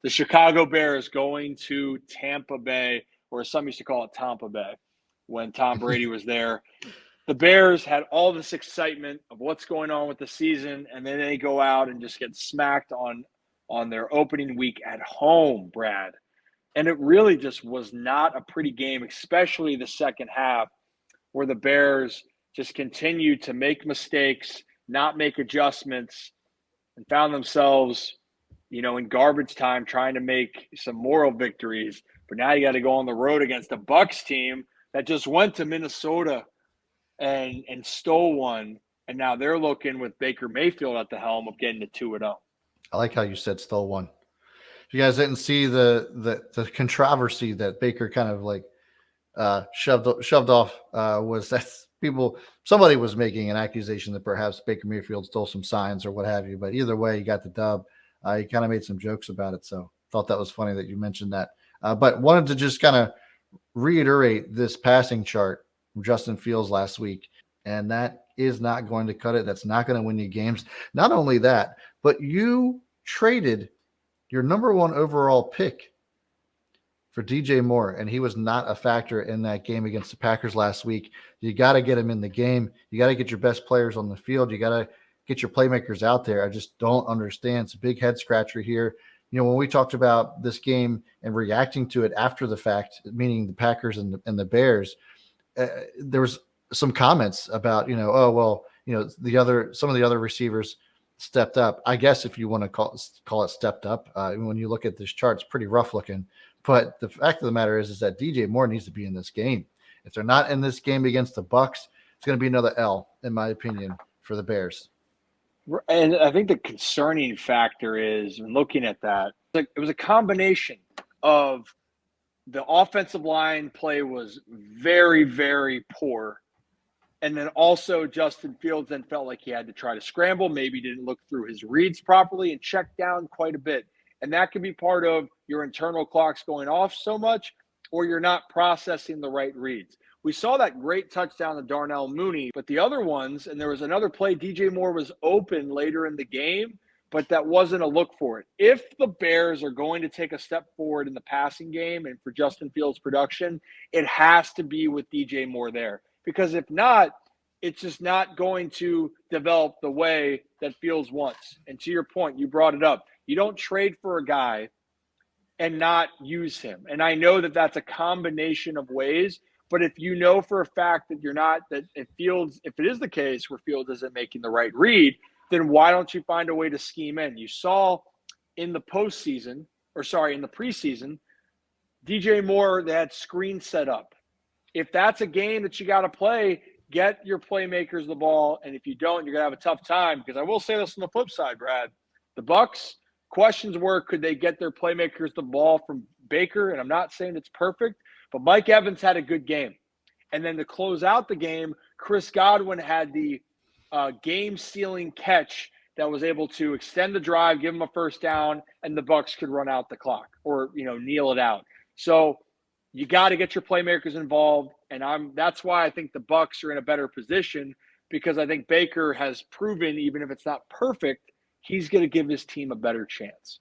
The Chicago Bears going to Tampa Bay, or some used to call it Tampa Bay when Tom Brady was there. The Bears had all this excitement of what's going on with the season, and then they go out and just get smacked on their opening week at home, Brad. And it really just was not a pretty game, especially the second half, where the Bears just continued to make mistakes, not make adjustments, and found themselves, in garbage time trying to make some moral victories. But now you got to go on the road against a Bucs team that just went to Minnesota and stole one, and now they're looking with Baker Mayfield at the helm of getting to 2-0. I like how you said stole one. If you guys didn't see the controversy that Baker kind of like shoved off, was that somebody was making an accusation that perhaps Baker Mayfield stole some signs or what have you. But either way, you got the dub. He kind of made some jokes about it, so thought that was funny that you mentioned that. But wanted to just kind of reiterate this passing chart from Justin Fields last week, and that is not going to cut it. That's not going to win you games. Not only that, but you traded your number one overall pick for DJ Moore, and he was not a factor in that game against the Packers last week. You got to get him in the game. You got to get your best players on the field. You got to get your playmakers out there. I just don't understand. It's a big head scratcher here. When we talked about this game and reacting to it after the fact, meaning the Packers and the Bears, there was some comments about, some of the other receivers stepped up. I guess if you want to call it stepped up, when you look at this chart, it's pretty rough looking. But the fact of the matter is that DJ Moore needs to be in this game. If they're not in this game against the Bucs, it's going to be another L, in my opinion, for the Bears. And I think the concerning factor is, when looking at that, it was a combination of the offensive line play was very, very poor. And then also Justin Fields then felt like he had to try to scramble, maybe didn't look through his reads properly and check down quite a bit. And that can be part of your internal clocks going off so much, or you're not processing the right reads. We saw that great touchdown to Darnell Mooney, but the other ones, and there was another play, DJ Moore was open later in the game, but that wasn't a look for it. If the Bears are going to take a step forward in the passing game and for Justin Fields' production, it has to be with DJ Moore there. Because if not, it's just not going to develop the way that Fields wants. And to your point, you brought it up. You don't trade for a guy and not use him. And I know that that's a combination of ways, but if you know for a fact that if it is the case where Fields isn't making the right read, then why don't you find a way to scheme in? You saw in the preseason, DJ Moore, they had screens set up. If that's a game that you got to play, get your playmakers the ball. And if you don't, you're going to have a tough time. Because I will say this on the flip side, Brad. The Bucs, questions were, could they get their playmakers the ball from Baker? And I'm not saying it's perfect, but Mike Evans had a good game. And then to close out the game, Chris Godwin had the game-sealing catch that was able to extend the drive, give him a first down, and the Bucs could run out the clock or, kneel it out. So you got to get your playmakers involved, and that's why I think the Bucs are in a better position, because I think Baker has proven, even if it's not perfect, he's going to give his team a better chance.